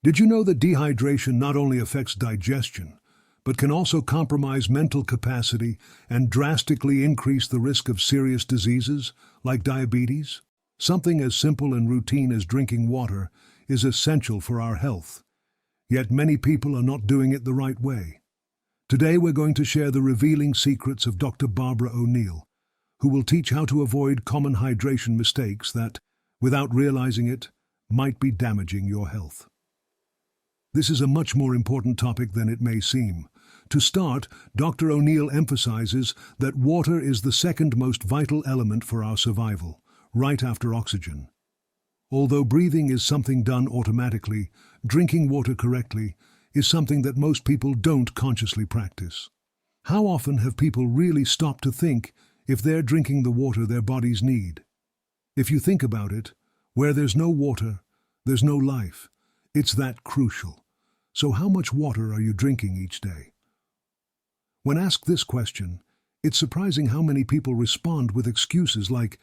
Did you know that dehydration not only affects digestion, but can also compromise mental capacity and drastically increase the risk of serious diseases like diabetes? Something as simple and routine as drinking water is essential for our health, yet many people are not doing it the right way. Today we're going to share the revealing secrets of Dr. Barbara O'Neill, who will teach how to avoid common hydration mistakes that, without realizing it, might be damaging your health. This is a much more important topic than it may seem. To start, Dr. O'Neill emphasizes that water is the second most vital element for our survival, right after oxygen. Although breathing is something done automatically, drinking water correctly is something that most people don't consciously practice. How often have people really stopped to think if they're drinking the water their bodies need? If you think about it, where there's no water, there's no life. It's that crucial. So how much water are you drinking each day? When asked this question, it's surprising how many people respond with excuses like,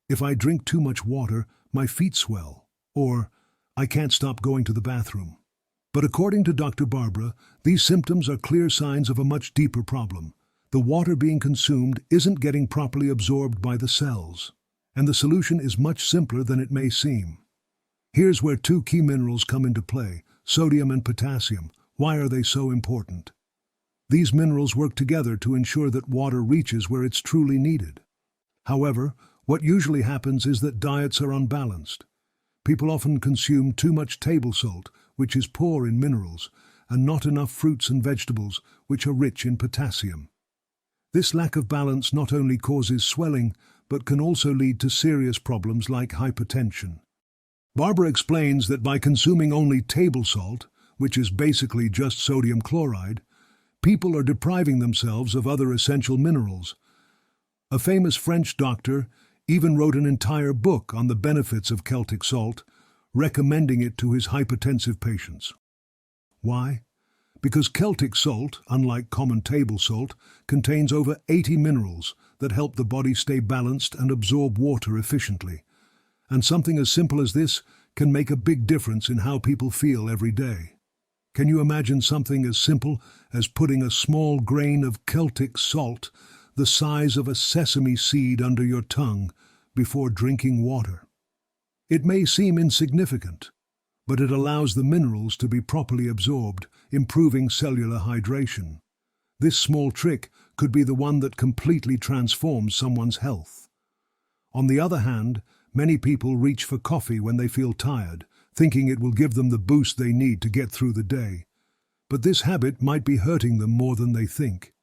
"If I drink too much water, my feet swell," or "I can't stop going to the bathroom." But according to Dr. Barbara, these symptoms are clear signs of a much deeper problem. The water being consumed isn't getting properly absorbed by the cells, and the solution is much simpler than it may seem. Here's where two key minerals come into play: sodium and potassium. Why are they so important? These minerals work together to ensure that water reaches where it's truly needed. However, what usually happens is that diets are unbalanced. People often consume too much table salt, which is poor in minerals, and not enough fruits and vegetables, which are rich in potassium. This lack of balance not only causes swelling, but can also lead to serious problems like hypertension. Barbara explains that by consuming only table salt, which is basically just sodium chloride, people are depriving themselves of other essential minerals. A famous French doctor even wrote an entire book on the benefits of Celtic salt, recommending it to his hypertensive patients. Why? Because Celtic salt, unlike common table salt, contains over 80 minerals that help the body stay balanced and absorb water efficiently. And something as simple as this can make a big difference in how people feel every day. Can you imagine something as simple as putting a small grain of Celtic salt, the size of a sesame seed, under your tongue before drinking water? It may seem insignificant, but it allows the minerals to be properly absorbed, improving cellular hydration. This small trick could be the one that completely transforms someone's health. On the other hand, many people reach for coffee when they feel tired, thinking it will give them the boost they need to get through the day. But this habit might be hurting them more than they think.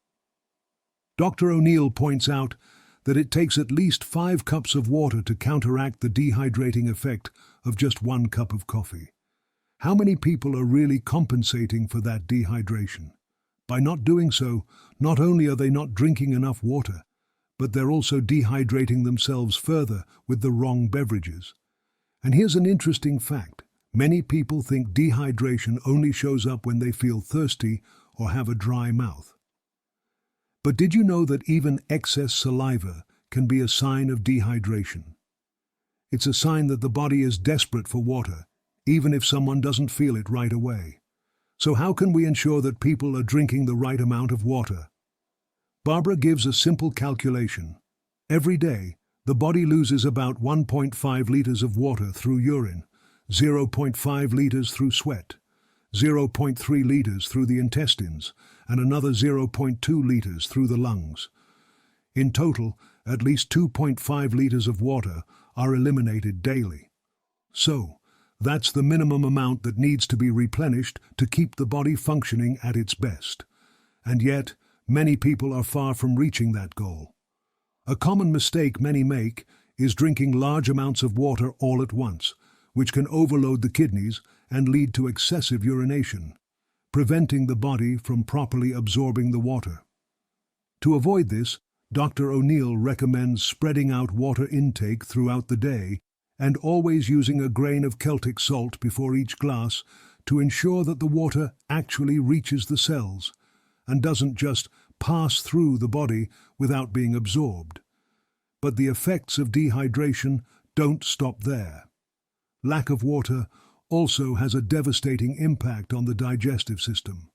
Dr. O'Neill points out that it takes at least 5 cups of water to counteract the dehydrating effect of just 1 cup of coffee. How many people are really compensating for that dehydration? By not doing so, not only are they not drinking enough water, but they're also dehydrating themselves further with the wrong beverages. And here's an interesting fact. Many people think dehydration only shows up when they feel thirsty or have a dry mouth. But did you know that even excess saliva can be a sign of dehydration? It's a sign that the body is desperate for water, even if someone doesn't feel it right away. So how can we ensure that people are drinking the right amount of water? Barbara gives a simple calculation. Every day, the body loses about 1.5 liters of water through urine, 0.5 liters through sweat, 0.3 liters through the intestines, and another 0.2 liters through the lungs. In total, at least 2.5 liters of water are eliminated daily. So, that's the minimum amount that needs to be replenished to keep the body functioning at its best. And yet, many people are far from reaching that goal. A common mistake many make is drinking large amounts of water all at once, which can overload the kidneys and lead to excessive urination, preventing the body from properly absorbing the water. To avoid this, Dr. O'Neill recommends spreading out water intake throughout the day and always using a grain of Celtic salt before each glass to ensure that the water actually reaches the cells and doesn't just pass through the body without being absorbed. But the effects of dehydration don't stop there. Lack of water also has a devastating impact on the digestive system.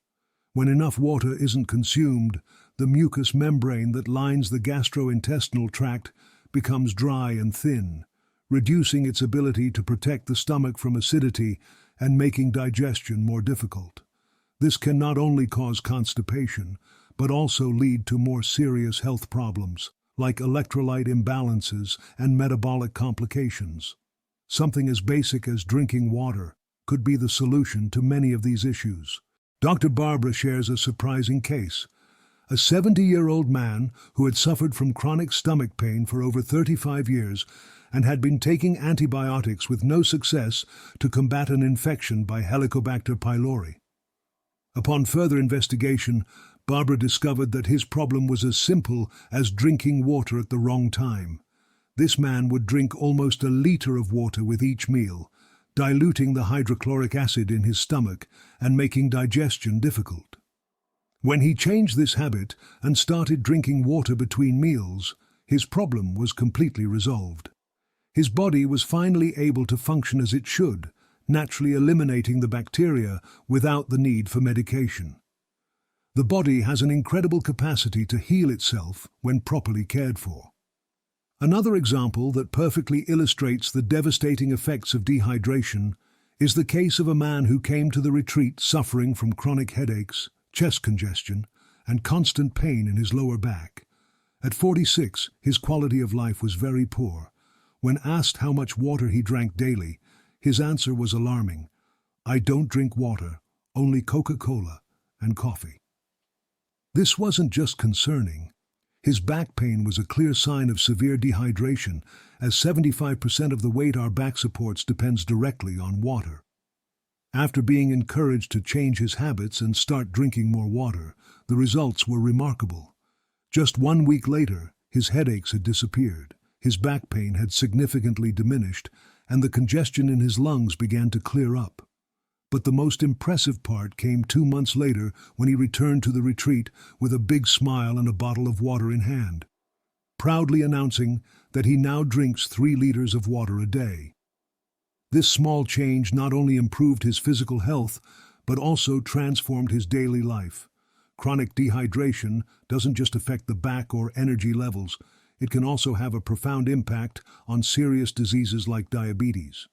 When enough water isn't consumed, the mucous membrane that lines the gastrointestinal tract becomes dry and thin, reducing its ability to protect the stomach from acidity and making digestion more difficult. This can not only cause constipation, but also lead to more serious health problems, like electrolyte imbalances and metabolic complications. Something as basic as drinking water could be the solution to many of these issues. Dr. Barbara shares a surprising case. A 70-year-old man who had suffered from chronic stomach pain for over 35 years and had been taking antibiotics with no success to combat an infection by Helicobacter pylori. Upon further investigation, Barbara discovered that his problem was as simple as drinking water at the wrong time. This man would drink almost a liter of water with each meal, diluting the hydrochloric acid in his stomach and making digestion difficult. When he changed this habit and started drinking water between meals, his problem was completely resolved. His body was finally able to function as it should, naturally eliminating the bacteria without the need for medication. The body has an incredible capacity to heal itself when properly cared for. Another example that perfectly illustrates the devastating effects of dehydration is the case of a man who came to the retreat suffering from chronic headaches, chest congestion, and constant pain in his lower back. At 46, his quality of life was very poor. When asked how much water he drank daily, his answer was alarming. "I don't drink water, only Coca-Cola and coffee." This wasn't just concerning. His back pain was a clear sign of severe dehydration, as 75% of the weight our back supports depends directly on water. After being encouraged to change his habits and start drinking more water, the results were remarkable. Just 1 week later, his headaches had disappeared, his back pain had significantly diminished, and the congestion in his lungs began to clear up. But the most impressive part came 2 months later when he returned to the retreat with a big smile and a bottle of water in hand, proudly announcing that he now drinks 3 liters of water a day. This small change not only improved his physical health, but also transformed his daily life. Chronic dehydration doesn't just affect the back or energy levels, it can also have a profound impact on serious diseases like diabetes.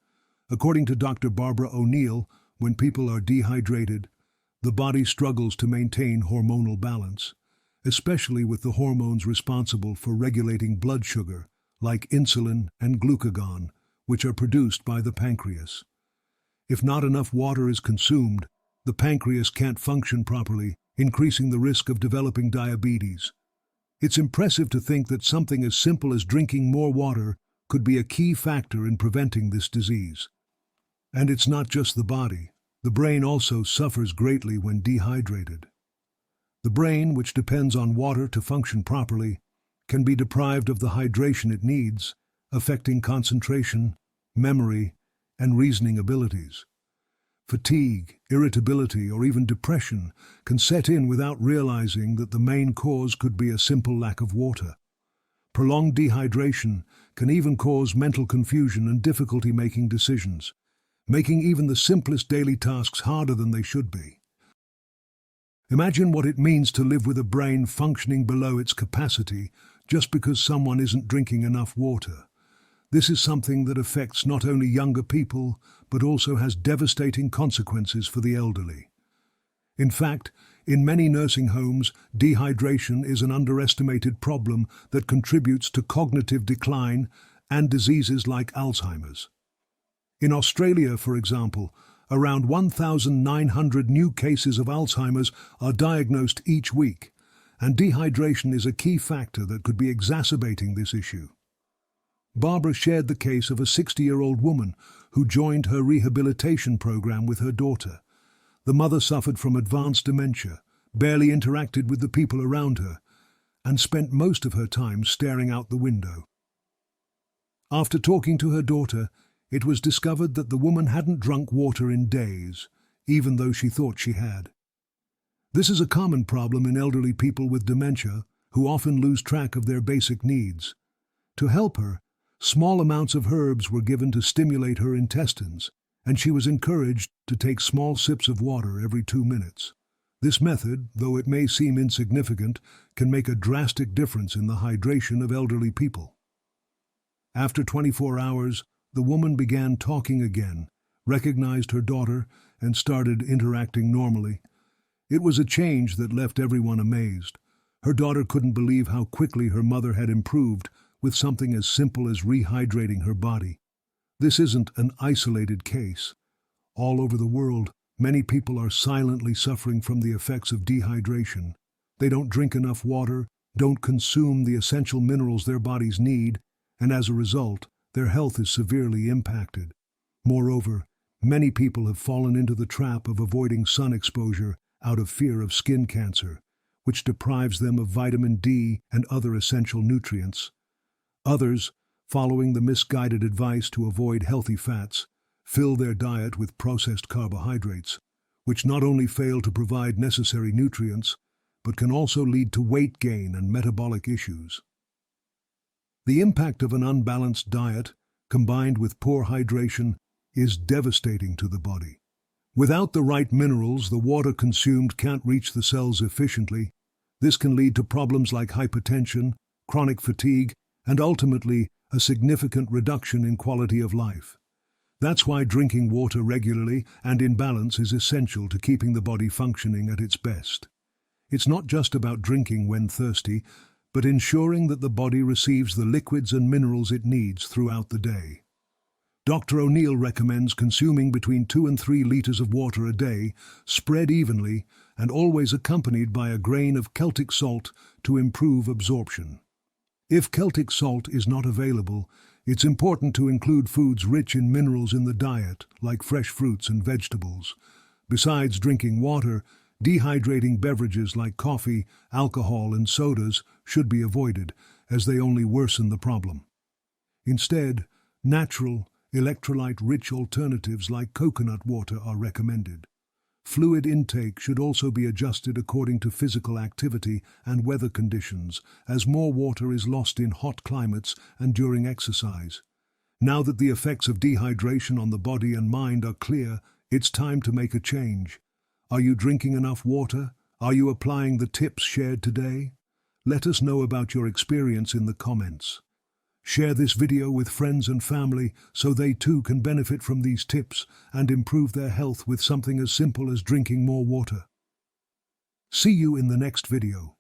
According to Dr. Barbara O'Neill, when people are dehydrated, the body struggles to maintain hormonal balance, especially with the hormones responsible for regulating blood sugar, like insulin and glucagon, which are produced by the pancreas. If not enough water is consumed, the pancreas can't function properly, increasing the risk of developing diabetes. It's impressive to think that something as simple as drinking more water could be a key factor in preventing this disease. And it's not just the body. The brain also suffers greatly when dehydrated. The brain, which depends on water to function properly, can be deprived of the hydration it needs, affecting concentration, memory, and reasoning abilities. Fatigue, irritability, or even depression can set in without realizing that the main cause could be a simple lack of water. Prolonged dehydration can even cause mental confusion and difficulty making decisions, making even the simplest daily tasks harder than they should be. Imagine what it means to live with a brain functioning below its capacity just because someone isn't drinking enough water. This is something that affects not only younger people, but also has devastating consequences for the elderly. In fact, in many nursing homes, dehydration is an underestimated problem that contributes to cognitive decline and diseases like Alzheimer's. In Australia, for example, around 1,900 new cases of Alzheimer's are diagnosed each week, and dehydration is a key factor that could be exacerbating this issue. Barbara shared the case of a 60-year-old woman who joined her rehabilitation program with her daughter. The mother suffered from advanced dementia, barely interacted with the people around her, and spent most of her time staring out the window. After talking to her daughter, it was discovered that the woman hadn't drunk water in days, even though she thought she had. This is a common problem in elderly people with dementia, who often lose track of their basic needs. To help her, small amounts of herbs were given to stimulate her intestines, and she was encouraged to take small sips of water every 2 minutes. This method, though it may seem insignificant, can make a drastic difference in the hydration of elderly people. After 24 hours, the woman began talking again, recognized her daughter, and started interacting normally. It was a change that left everyone amazed. Her daughter couldn't believe how quickly her mother had improved with something as simple as rehydrating her body. This isn't an isolated case. All over the world, many people are silently suffering from the effects of dehydration. They don't drink enough water, don't consume the essential minerals their bodies need, and as a result, their health is severely impacted. Moreover, many people have fallen into the trap of avoiding sun exposure out of fear of skin cancer, which deprives them of vitamin D and other essential nutrients. Others, following the misguided advice to avoid healthy fats, fill their diet with processed carbohydrates, which not only fail to provide necessary nutrients, but can also lead to weight gain and metabolic issues. The impact of an unbalanced diet, combined with poor hydration, is devastating to the body. Without the right minerals, the water consumed can't reach the cells efficiently. This can lead to problems like hypertension, chronic fatigue, and ultimately a significant reduction in quality of life. That's why drinking water regularly and in balance is essential to keeping the body functioning at its best. It's not just about drinking when thirsty, but ensuring that the body receives the liquids and minerals it needs throughout the day. Dr. O'Neill recommends consuming between 2 and 3 liters of water a day, spread evenly, and always accompanied by a grain of Celtic salt to improve absorption. If Celtic salt is not available, it's important to include foods rich in minerals in the diet, like fresh fruits and vegetables. Besides drinking water, dehydrating beverages like coffee, alcohol, and sodas should be avoided, as they only worsen the problem. Instead, natural, electrolyte-rich alternatives like coconut water are recommended. Fluid intake should also be adjusted according to physical activity and weather conditions, as more water is lost in hot climates and during exercise. Now that the effects of dehydration on the body and mind are clear, it's time to make a change. Are you drinking enough water? Are you applying the tips shared today? Let us know about your experience in the comments. Share this video with friends and family so they too can benefit from these tips and improve their health with something as simple as drinking more water. See you in the next video.